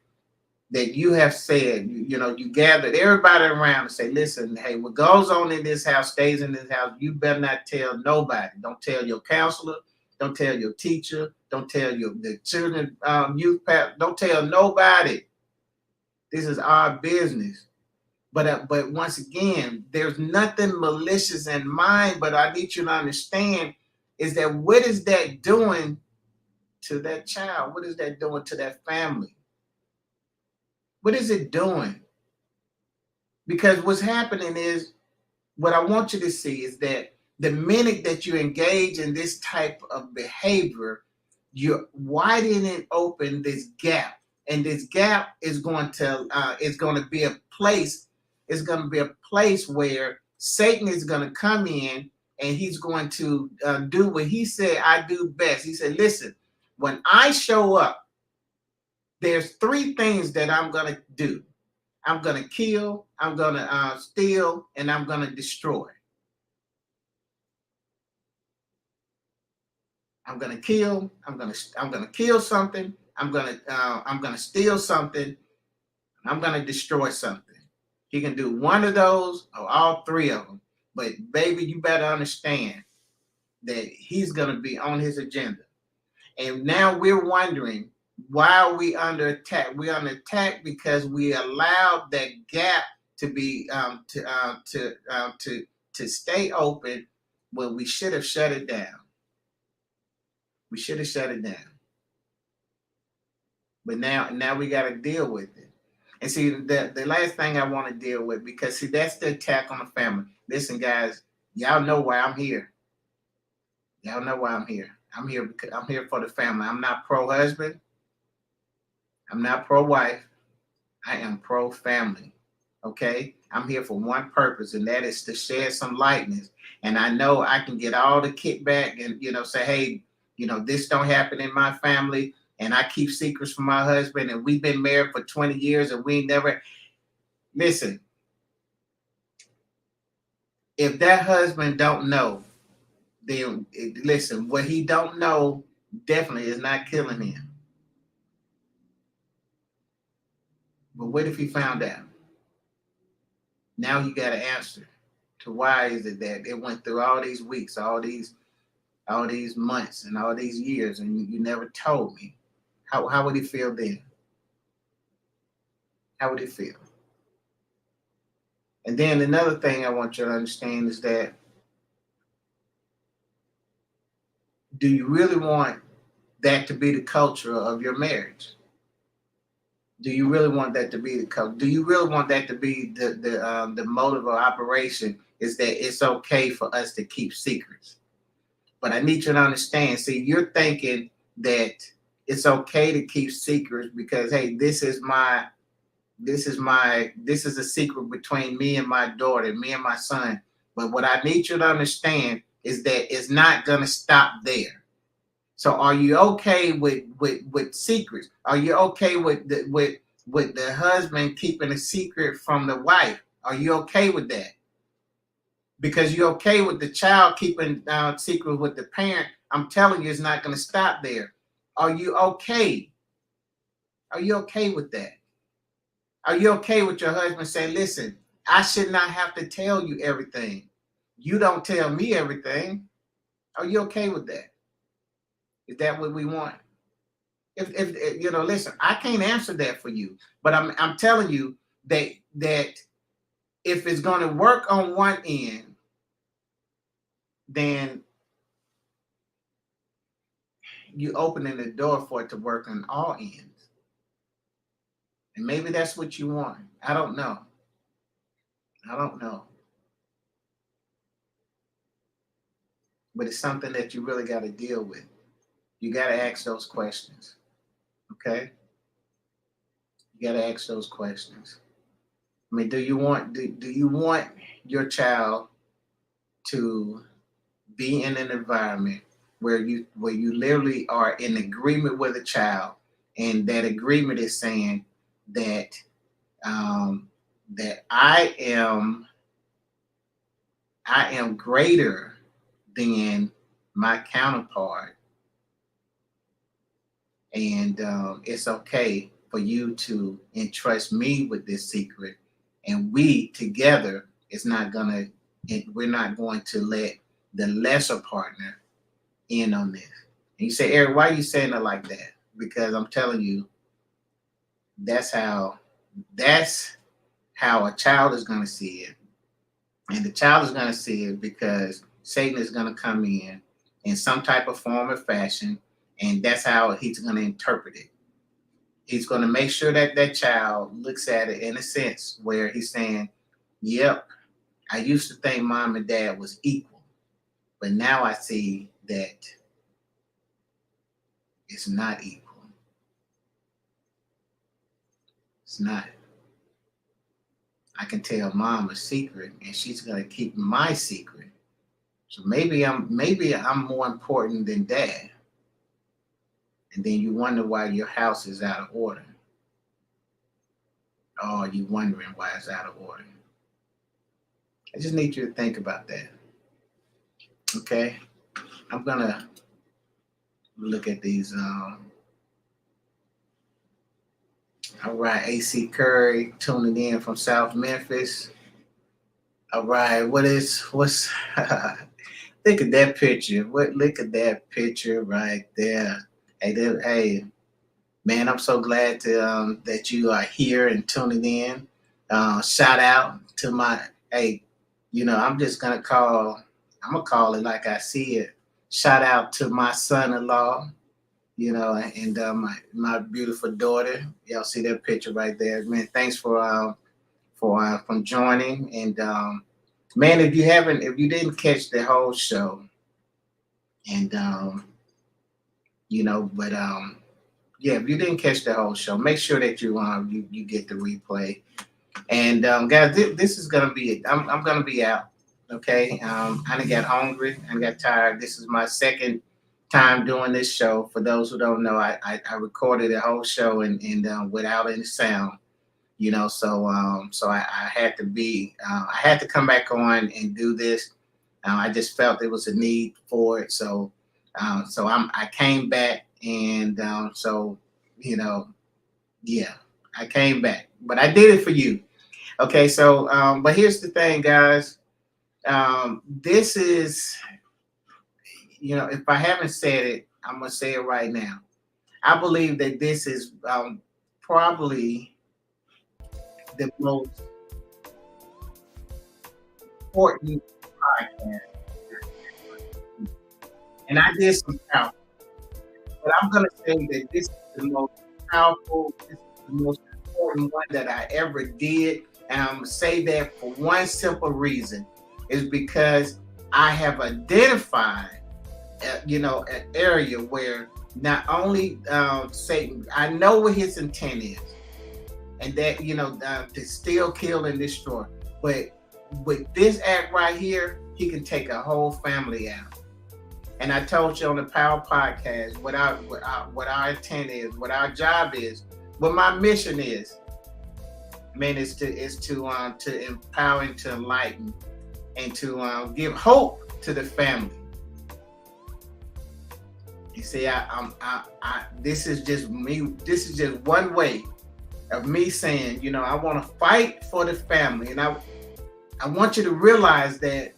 you have said. You gathered everybody around and say, listen, hey, what goes on in this house stays in this house. You better not tell nobody. Don't tell your counselor. Don't tell your teacher. Don't tell the children youth pastor. Don't tell nobody. This is our business. But once again, there's nothing malicious in mind. But I need you to understand is that what is that doing to that child? What is that doing to that family? What is it doing? Because what's happening is, what I want you to see is that the minute that you engage in this type of behavior, you're widening open this gap, and this gap is going to be a place. It's going to be a place where Satan is going to come in, and he's going to do what he said I do best. He said, listen, when I show up, there's three things that I'm going to do. I'm going to kill, I'm going to steal, and I'm going to destroy. I'm going to kill, I'm going to kill something, I'm going to steal something, I'm going to destroy something. He can do one of those or all three of them. But baby, you better understand that he's going to be on his agenda. And now we're wondering, why are we under attack? We're under attack because we allowed that gap to be to stay open when we should have shut it down. We should have shut it down. But now we got to deal with it. And see, the last thing I want to deal with, because see, that's the attack on the family. Listen, guys, y'all know why I'm here. Y'all know why I'm here. I'm here because I'm here for the family. I'm not pro-husband. I'm not pro-wife. I am pro-family. Okay? I'm here for one purpose, and that is to shed some lightness. And I know I can get all the kickback and, say, hey, this don't happen in my family. And I keep secrets from my husband, and we've been married for 20 years, and we never. Listen, if that husband don't know, then listen, what he don't know definitely is not killing him. But what if he found out? Now you got to answer to why is it that it went through all these weeks, all these months, and all these years, and you never told me. How would he feel then? How would he feel? And then another thing I want you to understand is that, do you really want that to be the culture of your marriage? Do you really want that to be the culture? Do you really want that to be the motive of operation, is that it's okay for us to keep secrets? But I need you to understand, see, you're thinking that it's okay to keep secrets because, hey, this is a secret between me and my daughter, me and my son. But what I need you to understand is that it's not going to stop there. So are you okay with secrets? Are you okay with the husband keeping a secret from the wife? Are you okay with that? Because you're okay with the child keeping secret with the parent. I'm telling you, it's not going to stop there. Are you okay? Are you okay with that? Are you okay with your husband saying, listen, I should not have to tell you everything. You don't tell me everything. Are you okay with that? Is that what we want? If you know, listen, I can't answer that for you, but I'm telling you that if it's going to work on one end, then you opening the door for it to work on all ends. And maybe that's what you want. I don't know. I don't know. But it's something that you really got to deal with. You got to ask those questions. Okay? You got to ask those questions. I mean, do you want your child to be in an environment where you literally are in agreement with a child, and that agreement is saying that that I am greater than my counterpart, and it's okay for you to entrust me with this secret, and we together we're not going to let the lesser partner in on this. And you say, Eric, why are you saying it like that? Because I'm telling you, that's how a child is going to see it. And the child is going to see it because Satan is going to come in some type of form or fashion, and that's how he's going to interpret it. He's going to make sure that that child looks at it in a sense where he's saying, yep, I used to think mom and dad was equal, but now I see that it's not equal. It's not. I can tell mom a secret, and she's gonna keep my secret. So maybe I'm more important than dad. And then you wonder why your house is out of order. Oh, you wondering why it's out of order. I just need you to think about that. Okay? I'm gonna look at these. All right, AC Curry tuning in from South Memphis. All right, what's look at that picture. Look at that picture right there. Hey, man, I'm so glad to that you are here and tuning in. Shout out to my I'm gonna call it like I see it. Shout out to my son-in-law, and my beautiful daughter. Y'all see that picture right there, man. Thanks for joining. And man, if you didn't catch the whole show, and if you didn't catch the whole show, make sure that you get the replay. And guys, this is gonna be it. I'm gonna be out. Okay, I done got hungry and got tired. This is my second time doing this show. For those who don't know, I recorded the whole show and without any sound. So I had to come back on and do this. I just felt there was a need for it. So I came back, and I came back, but I did it for you. Okay, so but here's the thing, guys. This is, if I haven't said it, I'm gonna say it right now. I believe that this is probably the most important podcast. And I did some count, but I'm gonna say that this is the most powerful, this is the most important one that I ever did. And I'm gonna say that for one simple reason, is because I have identified, an area where not only Satan, I know what his intent is, and that to steal, kill, and destroy. But with this act right here, he can take a whole family out. And I told you on the Power Podcast what our intent is, what our job is, what my mission is. Man, is to empower and to enlighten and to give hope to the family. You see, this is just me. This is just one way of me saying, you know, I want to fight for the family, and I want you to realize that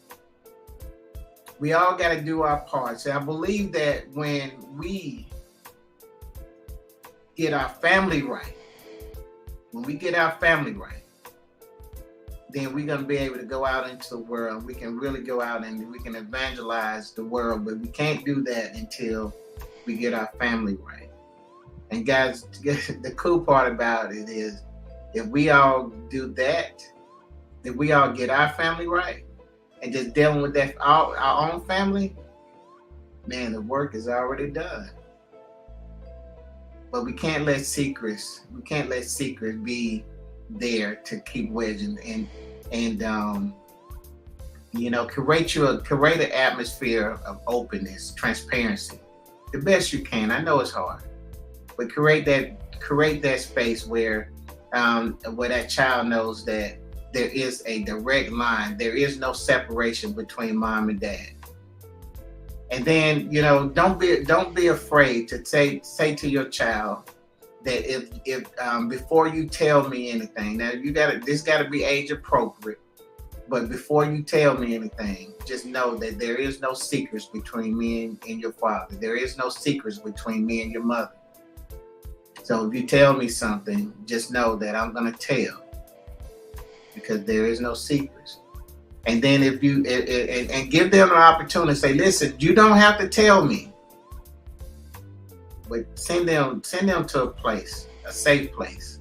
we all got to do our parts. And I believe that when we get our family right, then we're going to be able to go out into the world. We can really go out and we can evangelize the world, but we can't do that until we get our family right. And guys, the cool part about it is if we all do that, if we all get our family right and just dealing with that our own family, man, the work is already done. But we can't let secrets be there to keep wedging and you know, create an atmosphere of openness, transparency, the best you can. I know it's hard, but create that space where that child knows that there is a direct line. There is no separation between mom and dad. And then, you know, don't be afraid to say to your child that if before you tell me anything, now this got to be age appropriate, but before you tell me anything, just know that there is no secrets between me and your father. There is no secrets between me and your mother. So if you tell me something, just know that I'm gonna tell, because there is no secrets. And then if you and give them an opportunity to say, listen, you don't have to tell me, but send them to a place, a safe place.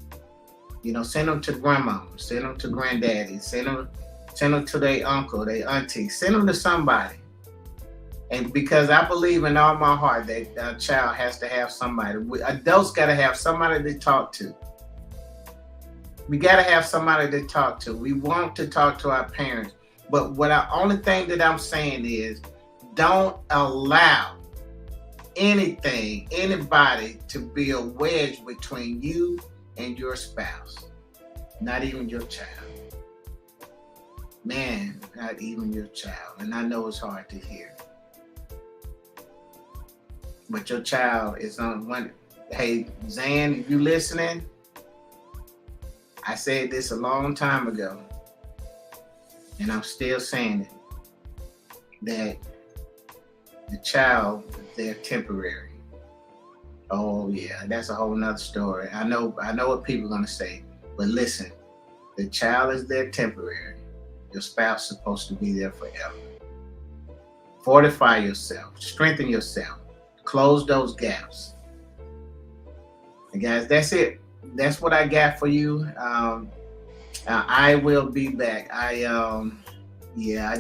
You know, send them to grandma, send them to granddaddy, send them to their uncle, their auntie, send them to somebody. And because I believe in all my heart that a child has to have somebody. Adults got to have somebody to talk to. We got to have somebody to talk to. We want to talk to our parents. But only thing that I'm saying is, don't allow anybody to be a wedge between you and your spouse. Not even your child. Man, not even your child. And I know it's hard to hear. But your child is on one. Hey, Zan, if you listening, I said this a long time ago, and I'm still saying it, that the child, they're temporary. Oh yeah, that's a whole nother story. I know what people are gonna say, but listen, the child is there temporary. Your spouse is supposed to be there forever. Fortify yourself, strengthen yourself, close those gaps. And guys, that's it. That's what I got for you. I will be back. I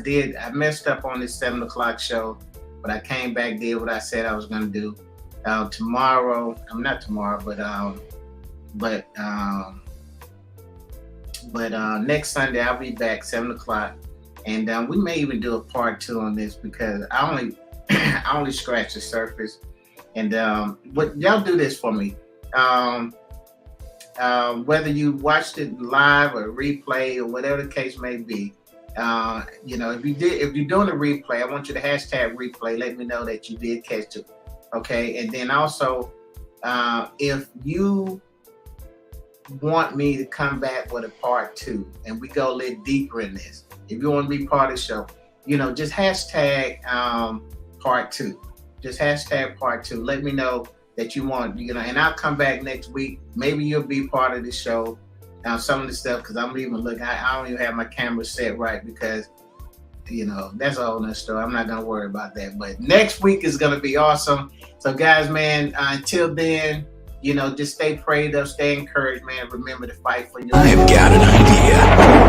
did. I messed up on this 7 o'clock show, but I came back, did what I said I was going to do. Tomorrow, not tomorrow, but next Sunday I'll be back 7 o'clock, and we may even do a part 2 on this, because I only scratched the surface. And but y'all do this for me. Whether you watched it live or replay or whatever the case may be, you know, if you're doing a replay, I want you to hashtag replay. Let me know that you did catch it. Okay, and then also, if you want me to come back with a part 2 and we go a little deeper in this, if you want to be part of the show, you know, just hashtag part 2. Just hashtag part 2. Let me know that you want, you know, and I'll come back next week. Maybe you'll be part of the show. Now, some of the stuff, because I'm even looking, I don't even have my camera set right, because, you know, that's a whole nother story. I'm not going to worry about that. But next week is going to be awesome. So, guys, man, until then, you know, just stay prayed up, stay encouraged, man. Remember to fight for your life. I've got an idea.